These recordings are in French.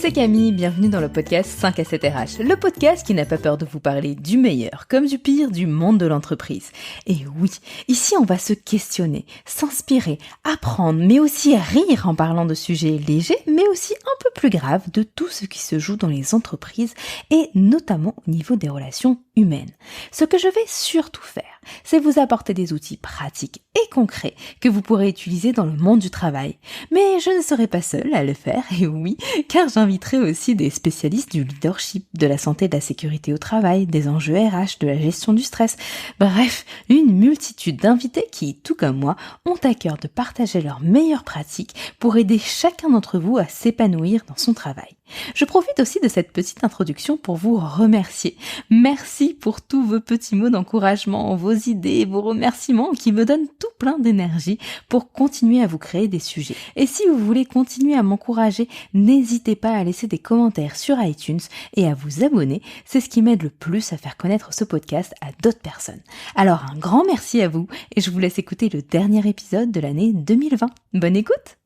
c'est Camille, bienvenue dans le podcast 5 à 7 RH, le podcast qui n'a pas peur de vous parler du meilleur comme du pire du monde de l'entreprise. Et oui, ici on va se questionner, s'inspirer, apprendre, mais aussi rire en parlant de sujets légers, mais aussi un peu plus graves de tout ce qui se joue dans les entreprises et notamment au niveau des relations humaines. Ce que je vais surtout faire, c'est vous apporter des outils pratiques et concrets que vous pourrez utiliser dans le monde du travail. Mais je ne serai pas seule à le faire, et oui, car j'inviterai aussi des spécialistes du leadership, de la santé et de la sécurité au travail, des enjeux RH, de la gestion du stress, bref, une multitude d'invités qui, tout comme moi, ont à cœur de partager leurs meilleures pratiques pour aider chacun d'entre vous à s'épanouir dans son travail. Je profite aussi de cette petite introduction pour vous remercier. Merci pour tous vos petits mots d'encouragement, vos idées, vos remerciements qui me donnent tout plein d'énergie pour continuer à vous créer des sujets. Et si vous voulez continuer à m'encourager, n'hésitez pas à laisser des commentaires sur iTunes et à vous abonner. C'est ce qui m'aide le plus à faire connaître ce podcast à d'autres personnes. Alors un grand merci à vous et je vous laisse écouter le dernier épisode de l'année 2020. Bonne écoute!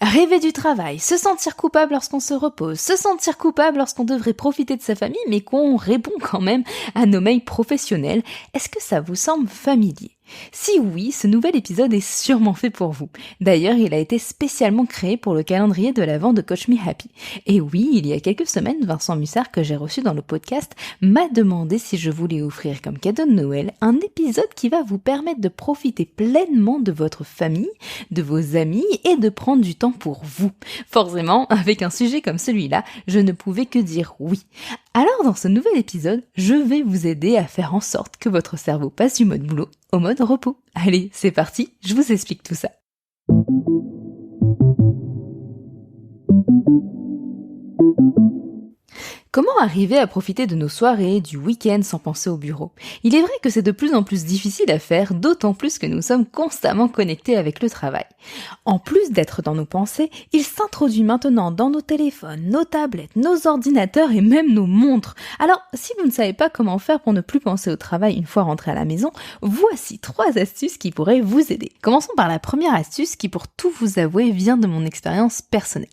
Rêver du travail, se sentir coupable lorsqu'on se repose, se sentir coupable lorsqu'on devrait profiter de sa famille mais qu'on répond quand même à nos mails professionnels, est-ce que ça vous semble familier ? Si oui, ce nouvel épisode est sûrement fait pour vous. D'ailleurs, il a été spécialement créé pour le calendrier de l'Avent de Coach Me Happy. Et oui, il y a quelques semaines, Vincent Mussard, que j'ai reçu dans le podcast, m'a demandé si je voulais offrir comme cadeau de Noël un épisode qui va vous permettre de profiter pleinement de votre famille, de vos amis et de prendre du temps pour vous. Forcément, avec un sujet comme celui-là, je ne pouvais que dire oui. Alors dans ce nouvel épisode, je vais vous aider à faire en sorte que votre cerveau passe du mode boulot au mode repos. Allez, c'est parti, je vous explique tout ça. Comment arriver à profiter de nos soirées, du week-end sans penser au bureau ? Il est vrai que c'est de plus en plus difficile à faire, d'autant plus que nous sommes constamment connectés avec le travail. En plus d'être dans nos pensées, il s'introduit maintenant dans nos téléphones, nos tablettes, nos ordinateurs et même nos montres. Alors, si vous ne savez pas comment faire pour ne plus penser au travail une fois rentré à la maison, voici 3 astuces qui pourraient vous aider. Commençons par la première astuce qui, pour tout vous avouer, vient de mon expérience personnelle.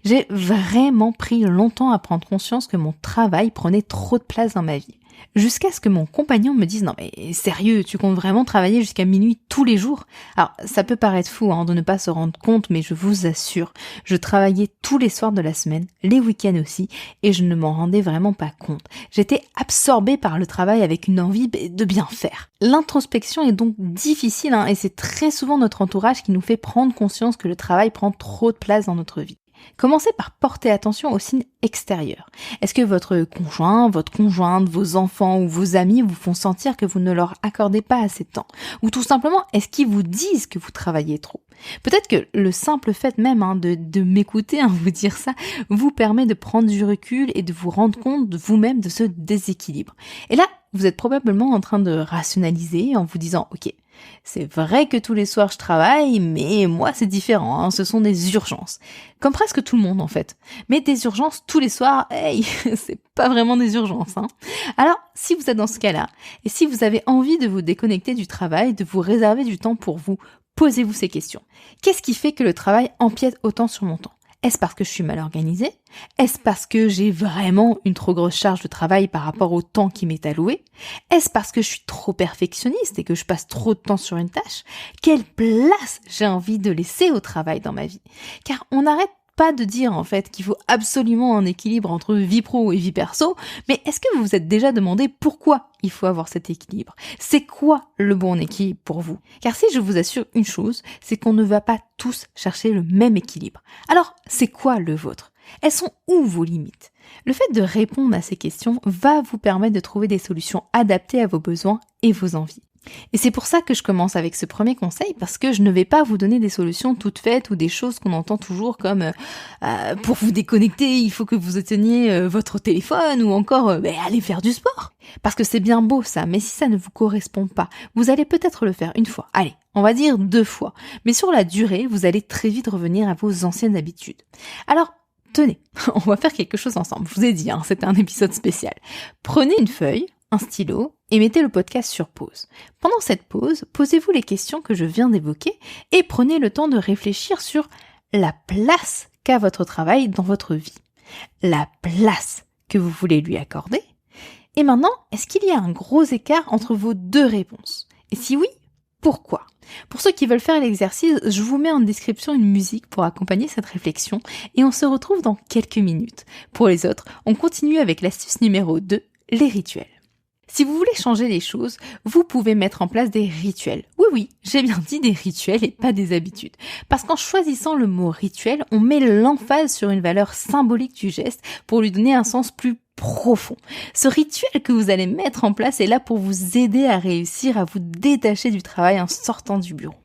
J'ai vraiment pris longtemps à prendre conscience que mon travail prenait trop de place dans ma vie. Jusqu'à ce que mon compagnon me dise « Non mais sérieux, tu comptes vraiment travailler jusqu'à minuit tous les jours ?» Alors ça peut paraître fou de ne pas se rendre compte, mais je vous assure, je travaillais tous les soirs de la semaine, les week-ends aussi, et je ne m'en rendais vraiment pas compte. J'étais absorbée par le travail avec une envie de bien faire. L'introspection est donc difficile et c'est très souvent notre entourage qui nous fait prendre conscience que le travail prend trop de place dans notre vie. Commencez par porter attention aux signes extérieurs. Est-ce que votre conjoint, votre conjointe, vos enfants ou vos amis vous font sentir que vous ne leur accordez pas assez de temps ? Ou tout simplement, est-ce qu'ils vous disent que vous travaillez trop ? Peut-être que le simple fait même de m'écouter vous dire ça vous permet de prendre du recul et de vous rendre compte de vous-même de ce déséquilibre. Et là, vous êtes probablement en train de rationaliser en vous disant « Ok, c'est vrai que tous les soirs je travaille, mais moi c'est différent, ce sont des urgences. » Comme presque tout le monde en fait. Mais des urgences tous les soirs, hey, c'est pas vraiment des urgences. Alors, si vous êtes dans ce cas-là, et si vous avez envie de vous déconnecter du travail, de vous réserver du temps pour vous, posez-vous ces questions. Qu'est-ce qui fait que le travail empiète autant sur mon temps ? Est-ce parce que je suis mal organisée ? Est-ce parce que j'ai vraiment une trop grosse charge de travail par rapport au temps qui m'est alloué ? Est-ce parce que je suis trop perfectionniste et que je passe trop de temps sur une tâche ? Quelle place j'ai envie de laisser au travail dans ma vie ? Car on n'arrête pas de dire en fait qu'il faut absolument un équilibre entre vie pro et vie perso, mais est-ce que vous vous êtes déjà demandé pourquoi il faut avoir cet équilibre ? C'est quoi le bon équilibre pour vous ? Car si je vous assure une chose, c'est qu'on ne va pas tous chercher le même équilibre. Alors, c'est quoi le vôtre ? Elles sont où vos limites ? Le fait de répondre à ces questions va vous permettre de trouver des solutions adaptées à vos besoins et vos envies. Et c'est pour ça que je commence avec ce premier conseil, parce que je ne vais pas vous donner des solutions toutes faites ou des choses qu'on entend toujours comme pour vous déconnecter, il faut que vous éteigniez votre téléphone ou encore aller faire du sport. Parce que c'est bien beau ça, mais si ça ne vous correspond pas, vous allez peut-être le faire une fois, allez, on va dire 2 fois. Mais sur la durée, vous allez très vite revenir à vos anciennes habitudes. Alors, tenez, on va faire quelque chose ensemble. Je vous ai dit, c'était un épisode spécial. Prenez une feuille, un stylo et mettez le podcast sur pause. Pendant cette pause, posez-vous les questions que je viens d'évoquer et prenez le temps de réfléchir sur la place qu'a votre travail dans votre vie. La place que vous voulez lui accorder. Et maintenant, est-ce qu'il y a un gros écart entre vos deux réponses? Et si oui, pourquoi? Pour ceux qui veulent faire l'exercice, je vous mets en description une musique pour accompagner cette réflexion et on se retrouve dans quelques minutes. Pour les autres, on continue avec l'astuce numéro 2, les rituels. Si vous voulez changer les choses, vous pouvez mettre en place des rituels. Oui, j'ai bien dit des rituels et pas des habitudes. Parce qu'en choisissant le mot rituel, on met l'emphase sur une valeur symbolique du geste pour lui donner un sens plus profond. Ce rituel que vous allez mettre en place est là pour vous aider à réussir à vous détacher du travail en sortant du bureau.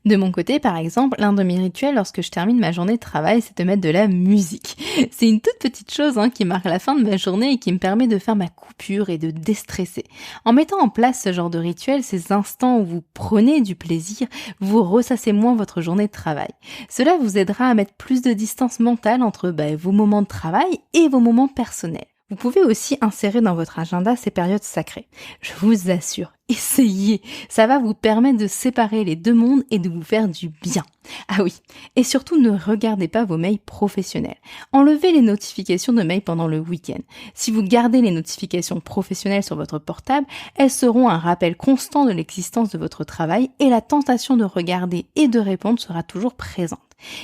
De mon côté, par exemple, l'un de mes rituels lorsque je termine ma journée de travail, c'est de mettre de la musique. C'est une toute petite chose qui marque la fin de ma journée et qui me permet de faire ma coupure et de déstresser. En mettant en place ce genre de rituel, ces instants où vous prenez du plaisir, vous ressassez moins votre journée de travail. Cela vous aidera à mettre plus de distance mentale entre vos moments de travail et vos moments personnels. Vous pouvez aussi insérer dans votre agenda ces périodes sacrées. Je vous assure, essayez, ça va vous permettre de séparer les deux mondes et de vous faire du bien. Ah oui, et surtout ne regardez pas vos mails professionnels. Enlevez les notifications de mails pendant le week-end. Si vous gardez les notifications professionnelles sur votre portable, elles seront un rappel constant de l'existence de votre travail et la tentation de regarder et de répondre sera toujours présente.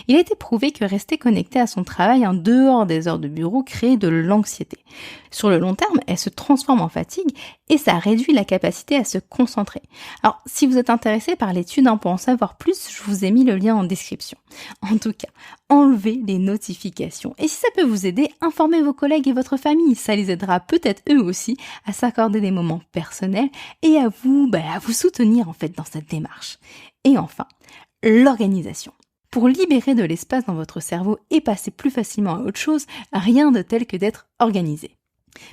Il a été prouvé que rester connecté à son travail en dehors des heures de bureau crée de l'anxiété. Sur le long terme, elle se transforme en fatigue et ça réduit la capacité à se concentrer. Alors, si vous êtes intéressé par l'étude pour en savoir plus, je vous ai mis le lien en description. En tout cas, enlevez les notifications. Et si ça peut vous aider, informez vos collègues et votre famille. Ça les aidera peut-être eux aussi à s'accorder des moments personnels et à vous soutenir dans cette démarche. Et enfin, l'organisation. Pour libérer de l'espace dans votre cerveau et passer plus facilement à autre chose, rien de tel que d'être organisé.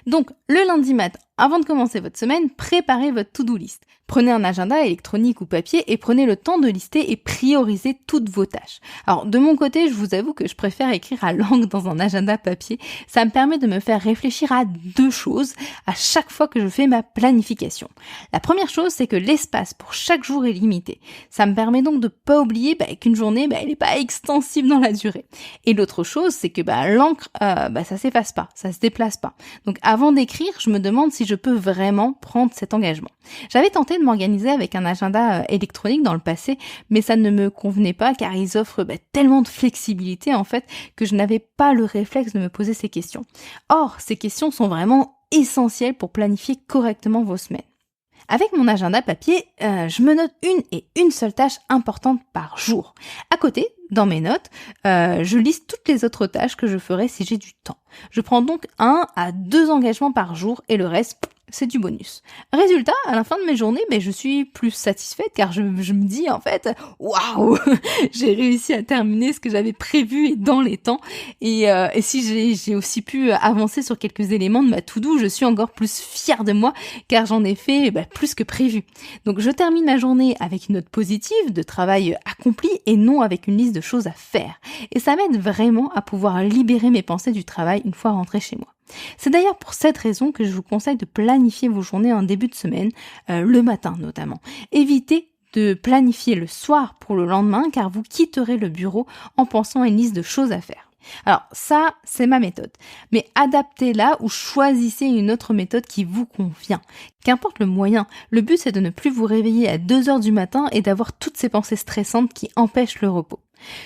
Donc, le lundi matin, avant de commencer votre semaine, préparez votre to-do list. Prenez un agenda électronique ou papier et prenez le temps de lister et prioriser toutes vos tâches. Alors, de mon côté, je vous avoue que je préfère écrire à l'encre dans un agenda papier. Ça me permet de me faire réfléchir à deux choses à chaque fois que je fais ma planification. La première chose, c'est que l'espace pour chaque jour est limité. Ça me permet donc de pas oublier qu'une journée, elle n'est pas extensible dans la durée. Et l'autre chose, c'est que l'encre, ça s'efface pas, ça se déplace pas. Donc, avant d'écrire, je me demande si je peux vraiment prendre cet engagement. J'avais tenté de m'organiser avec un agenda électronique dans le passé, mais ça ne me convenait pas car ils offrent tellement de flexibilité que je n'avais pas le réflexe de me poser ces questions. Or, ces questions sont vraiment essentielles pour planifier correctement vos semaines. Avec mon agenda papier, je me note une seule tâche importante par jour. À côté, dans mes notes, je liste toutes les autres tâches que je ferai si j'ai du temps. Je prends donc 1 à 2 engagements par jour et le reste, c'est du bonus. Résultat, à la fin de mes journées, je suis plus satisfaite car je me dis waouh, j'ai réussi à terminer ce que j'avais prévu et dans les temps. Et si j'ai aussi pu avancer sur quelques éléments de ma to-do, je suis encore plus fière de moi car j'en ai fait plus que prévu. Donc je termine ma journée avec une note positive de travail accompli et non avec une liste de choses à faire. Et ça m'aide vraiment à pouvoir libérer mes pensées du travail une fois rentrée chez moi. C'est d'ailleurs pour cette raison que je vous conseille de planifier vos journées en début de semaine, le matin notamment. Évitez de planifier le soir pour le lendemain car vous quitterez le bureau en pensant à une liste de choses à faire. Alors ça, c'est ma méthode. Mais adaptez-la ou choisissez une autre méthode qui vous convient. Qu'importe le moyen, le but c'est de ne plus vous réveiller à 2h du matin et d'avoir toutes ces pensées stressantes qui empêchent le repos.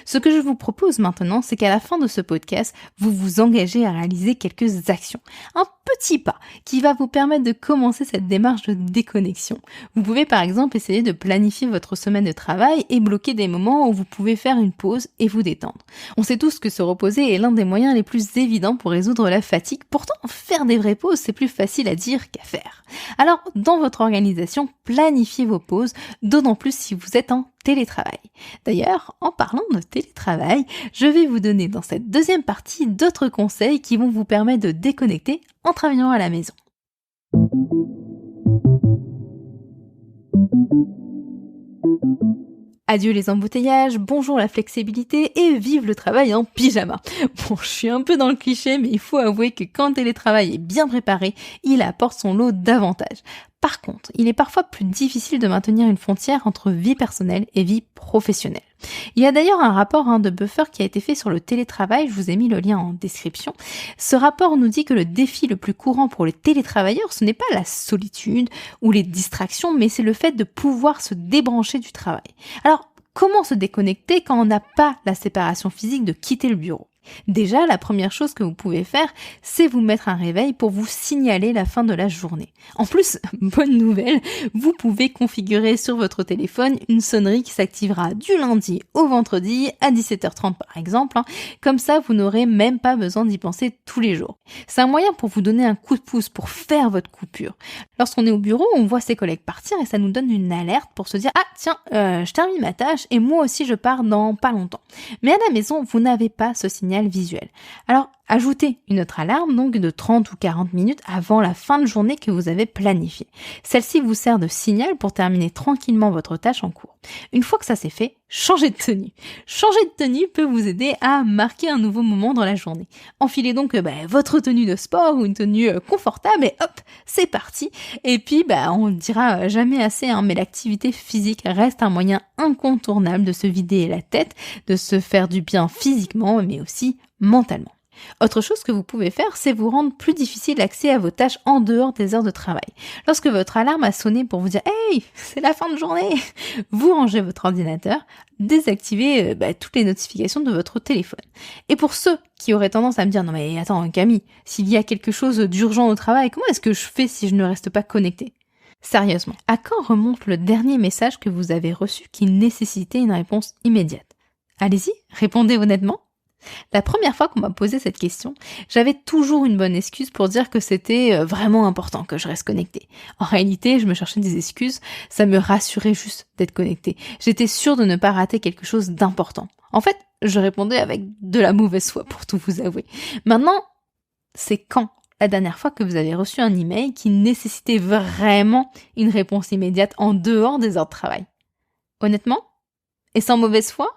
Ce que je vous propose maintenant, c'est qu'à la fin de ce podcast, vous vous engagez à réaliser quelques actions. Un petit pas qui va vous permettre de commencer cette démarche de déconnexion. Vous pouvez par exemple essayer de planifier votre semaine de travail et bloquer des moments où vous pouvez faire une pause et vous détendre. On sait tous que se reposer est l'un des moyens les plus évidents pour résoudre la fatigue. Pourtant, faire des vraies pauses, c'est plus facile à dire qu'à faire. Alors, dans votre organisation, planifiez vos pauses, d'autant plus si vous êtes en télétravail. D'ailleurs, en parlant de télétravail, je vais vous donner dans cette deuxième partie d'autres conseils qui vont vous permettre de déconnecter en travaillant à la maison. Adieu les embouteillages, bonjour la flexibilité et vive le travail en pyjama. Bon, je suis un peu dans le cliché, mais il faut avouer que quand le télétravail est bien préparé, il apporte son lot d'avantages. Par contre, il est parfois plus difficile de maintenir une frontière entre vie personnelle et vie professionnelle. Il y a d'ailleurs un rapport de Buffer qui a été fait sur le télétravail, je vous ai mis le lien en description. Ce rapport nous dit que le défi le plus courant pour les télétravailleurs, ce n'est pas la solitude ou les distractions, mais c'est le fait de pouvoir se débrancher du travail. Alors, comment se déconnecter quand on n'a pas la séparation physique de quitter le bureau ? Déjà, la première chose que vous pouvez faire, c'est vous mettre un réveil pour vous signaler la fin de la journée. En plus, bonne nouvelle, vous pouvez configurer sur votre téléphone une sonnerie qui s'activera du lundi au vendredi à 17h30 par exemple. Comme ça, vous n'aurez même pas besoin d'y penser tous les jours. C'est un moyen pour vous donner un coup de pouce pour faire votre coupure. Lorsqu'on est au bureau, on voit ses collègues partir et ça nous donne une alerte pour se dire « Ah tiens, je termine ma tâche et moi aussi je pars dans pas longtemps ». Mais à la maison, vous n'avez pas ce signal visuel. Alors, ajoutez une autre alarme donc de 30 ou 40 minutes avant la fin de journée que vous avez planifiée. Celle-ci vous sert de signal pour terminer tranquillement votre tâche en cours. Une fois que ça c'est fait, changez de tenue. Changer de tenue peut vous aider à marquer un nouveau moment dans la journée. Enfilez donc votre tenue de sport ou une tenue confortable et hop, c'est parti. Et puis, on ne dira jamais assez, mais l'activité physique reste un moyen incontournable de se vider la tête, de se faire du bien physiquement, mais aussi mentalement. Autre chose que vous pouvez faire, c'est vous rendre plus difficile l'accès à vos tâches en dehors des heures de travail. Lorsque votre alarme a sonné pour vous dire « Hey, c'est la fin de journée !» vous rangez votre ordinateur, désactivez toutes les notifications de votre téléphone. Et pour ceux qui auraient tendance à me dire « Non mais attends Camille, s'il y a quelque chose d'urgent au travail, comment est-ce que je fais si je ne reste pas connectée ?» Sérieusement, à quand remonte le dernier message que vous avez reçu qui nécessitait une réponse immédiate ? Allez-y, répondez honnêtement. La première fois qu'on m'a posé cette question, j'avais toujours une bonne excuse pour dire que c'était vraiment important que je reste connectée. En réalité, je me cherchais des excuses, ça me rassurait juste d'être connectée. J'étais sûre de ne pas rater quelque chose d'important. En fait, je répondais avec de la mauvaise foi pour tout vous avouer. Maintenant, c'est quand la dernière fois que vous avez reçu un email qui nécessitait vraiment une réponse immédiate en dehors des heures de travail ? Honnêtement ? Et sans mauvaise foi ?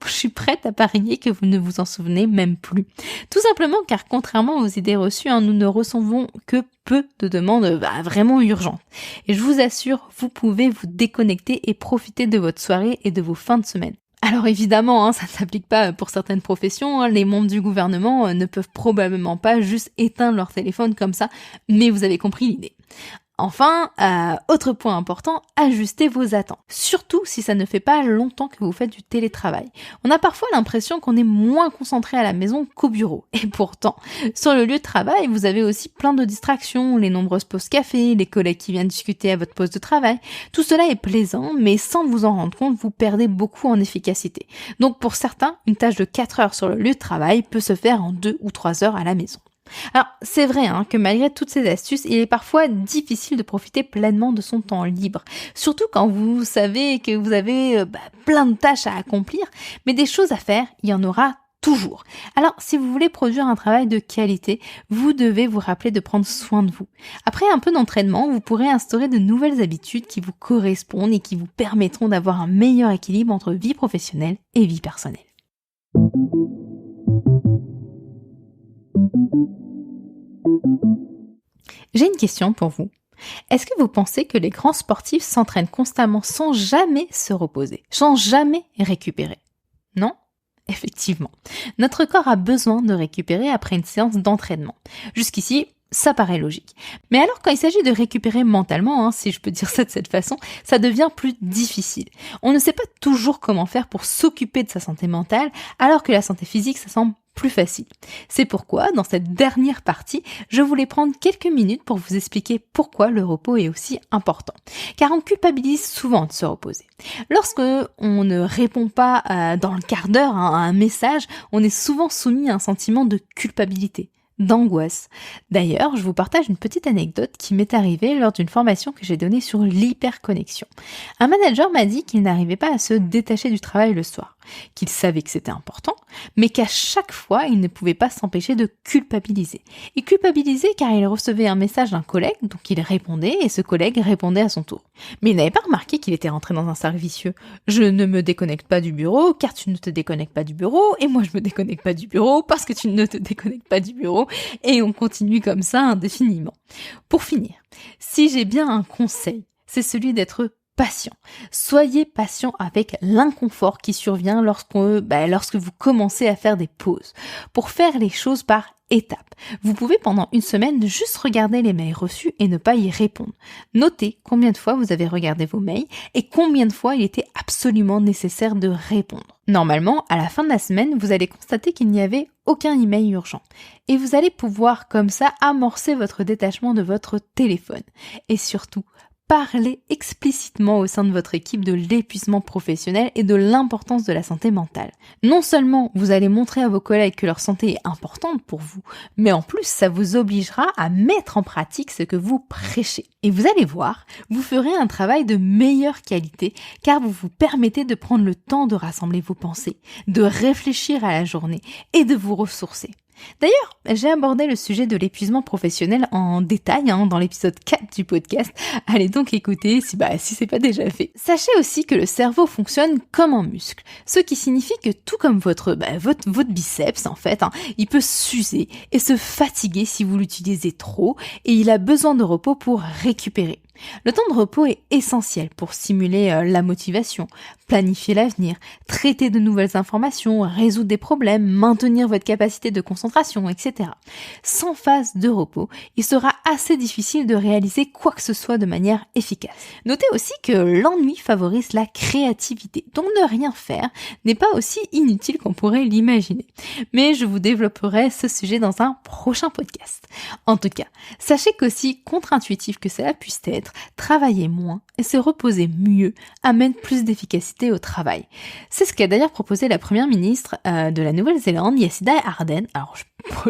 Je suis prête à parier que vous ne vous en souvenez même plus. Tout simplement car contrairement aux idées reçues, nous ne recevons que peu de demandes vraiment urgentes. Et je vous assure, vous pouvez vous déconnecter et profiter de votre soirée et de vos fins de semaine. Alors évidemment, ça ne s'applique pas pour certaines professions. Les membres du gouvernement ne peuvent probablement pas juste éteindre leur téléphone comme ça, mais vous avez compris l'idée. Enfin, autre point important, ajustez vos attentes. Surtout si ça ne fait pas longtemps que vous faites du télétravail. On a parfois l'impression qu'on est moins concentré à la maison qu'au bureau. Et pourtant, sur le lieu de travail, vous avez aussi plein de distractions, les nombreuses pauses café, les collègues qui viennent discuter à votre poste de travail. Tout cela est plaisant, mais sans vous en rendre compte, vous perdez beaucoup en efficacité. Donc pour certains, une tâche de 4 heures sur le lieu de travail peut se faire en 2 ou 3 heures à la maison. Alors, c'est vrai que malgré toutes ces astuces, il est parfois difficile de profiter pleinement de son temps libre. Surtout quand vous savez que vous avez plein de tâches à accomplir, mais des choses à faire, il y en aura toujours. Alors, si vous voulez produire un travail de qualité, vous devez vous rappeler de prendre soin de vous. Après un peu d'entraînement, vous pourrez instaurer de nouvelles habitudes qui vous correspondent et qui vous permettront d'avoir un meilleur équilibre entre vie professionnelle et vie personnelle. J'ai une question pour vous. Est-ce que vous pensez que les grands sportifs s'entraînent constamment sans jamais se reposer, sans jamais récupérer ? Non ? Effectivement. Notre corps a besoin de récupérer après une séance d'entraînement. Jusqu'ici, ça paraît logique. Mais alors quand il s'agit de récupérer mentalement, si je peux dire ça de cette façon, ça devient plus difficile. On ne sait pas toujours comment faire pour s'occuper de sa santé mentale, alors que la santé physique, ça semble plus facile. C'est pourquoi, dans cette dernière partie, je voulais prendre quelques minutes pour vous expliquer pourquoi le repos est aussi important. Car on culpabilise souvent de se reposer. Lorsque on ne répond pas dans le quart d'heure à un message, on est souvent soumis à un sentiment de culpabilité, d'angoisse. D'ailleurs, je vous partage une petite anecdote qui m'est arrivée lors d'une formation que j'ai donnée sur l'hyperconnexion. Un manager m'a dit qu'il n'arrivait pas à se détacher du travail le soir. qu'il savait que c'était important, mais qu'à chaque fois, il ne pouvait pas s'empêcher de culpabiliser. Il culpabilisait car il recevait un message d'un collègue, donc il répondait et ce collègue répondait à son tour. Mais il n'avait pas remarqué qu'il était rentré dans un cercle vicieux. Je ne me déconnecte pas du bureau car tu ne te déconnectes pas du bureau et moi je me déconnecte pas du bureau parce que tu ne te déconnectes pas du bureau et on continue comme ça indéfiniment. Pour finir, si j'ai bien un conseil, c'est celui d'être patient. Soyez patient avec l'inconfort qui survient lorsque vous commencez à faire des pauses. Pour faire les choses par étapes. Vous pouvez pendant une semaine juste regarder les mails reçus et ne pas y répondre. Notez combien de fois vous avez regardé vos mails et combien de fois il était absolument nécessaire de répondre. Normalement, à la fin de la semaine, vous allez constater qu'il n'y avait aucun email urgent. Et vous allez pouvoir comme ça amorcer votre détachement de votre téléphone. Et surtout, parlez explicitement au sein de votre équipe de l'épuisement professionnel et de l'importance de la santé mentale. Non seulement vous allez montrer à vos collègues que leur santé est importante pour vous, mais en plus ça vous obligera à mettre en pratique ce que vous prêchez. Et vous allez voir, vous ferez un travail de meilleure qualité car vous vous permettez de prendre le temps de rassembler vos pensées, de réfléchir à la journée et de vous ressourcer. D'ailleurs, j'ai abordé le sujet de l'épuisement professionnel en détail dans l'épisode 4 du podcast. Allez donc écouter si c'est pas déjà fait. Sachez aussi que le cerveau fonctionne comme un muscle, ce qui signifie que tout comme votre biceps en fait, il peut s'user et se fatiguer si vous l'utilisez trop et il a besoin de repos pour récupérer. Le temps de repos est essentiel pour stimuler la motivation, planifier l'avenir, traiter de nouvelles informations, résoudre des problèmes, maintenir votre capacité de concentration, etc. Sans phase de repos, il sera assez difficile de réaliser quoi que ce soit de manière efficace. Notez aussi que l'ennui favorise la créativité, donc ne rien faire n'est pas aussi inutile qu'on pourrait l'imaginer. Mais je vous développerai ce sujet dans un prochain podcast. En tout cas, sachez qu'aussi contre-intuitif que cela puisse être, travailler moins et se reposer mieux amène plus d'efficacité au travail. C'est ce qu'a d'ailleurs proposé la première ministre de la Nouvelle-Zélande, Jacinda Ardern. Alors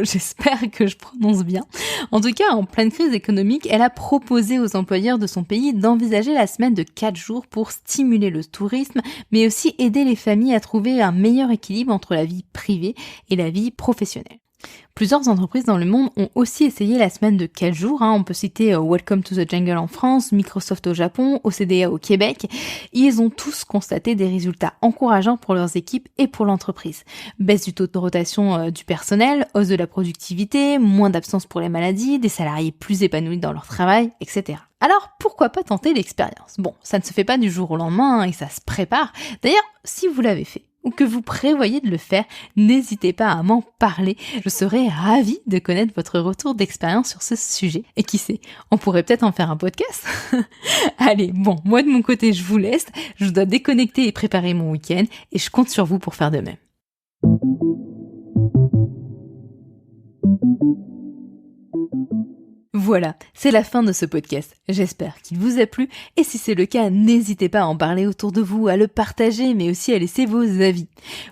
j'espère que je prononce bien. En tout cas, en pleine crise économique, elle a proposé aux employeurs de son pays d'envisager la semaine de 4 jours pour stimuler le tourisme, mais aussi aider les familles à trouver un meilleur équilibre entre la vie privée et la vie professionnelle. Plusieurs entreprises dans le monde ont aussi essayé la semaine de 4 jours. On peut citer Welcome to the Jungle en France, Microsoft au Japon, OCDA au Québec. Ils ont tous constaté des résultats encourageants pour leurs équipes et pour l'entreprise. Baisse du taux de rotation du personnel, hausse de la productivité, moins d'absence pour les maladies, des salariés plus épanouis dans leur travail, etc. Alors, pourquoi pas tenter l'expérience ? Bon, ça ne se fait pas du jour au lendemain et ça se prépare. D'ailleurs, si vous l'avez fait, ou que vous prévoyez de le faire, n'hésitez pas à m'en parler. Je serais ravie de connaître votre retour d'expérience sur ce sujet. Et qui sait, on pourrait peut-être en faire un podcast. Allez, bon, moi de mon côté, je vous laisse. Je dois déconnecter et préparer mon week-end et je compte sur vous pour faire de même. Voilà, c'est la fin de ce podcast. J'espère qu'il vous a plu et si c'est le cas, n'hésitez pas à en parler autour de vous, à le partager, mais aussi à laisser vos avis.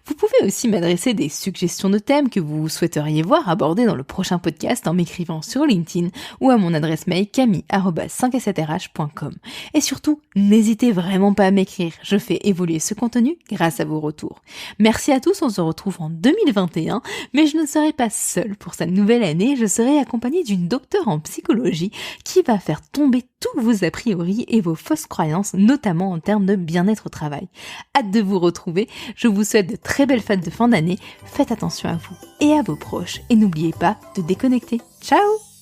Vous pouvez aussi m'adresser des suggestions de thèmes que vous souhaiteriez voir abordés dans le prochain podcast en m'écrivant sur LinkedIn ou à mon adresse mail camille@5s7rh.com. Et surtout, n'hésitez vraiment pas à m'écrire. Je fais évoluer ce contenu grâce à vos retours. Merci à tous, on se retrouve en 2021, mais je ne serai pas seule pour cette nouvelle année. Je serai accompagnée d'une docteure en psychologie qui va faire tomber tous vos a priori et vos fausses croyances, notamment en termes de bien-être au travail. Hâte de vous retrouver, je vous souhaite de très belles fêtes de fin d'année, faites attention à vous et à vos proches et n'oubliez pas de déconnecter. Ciao!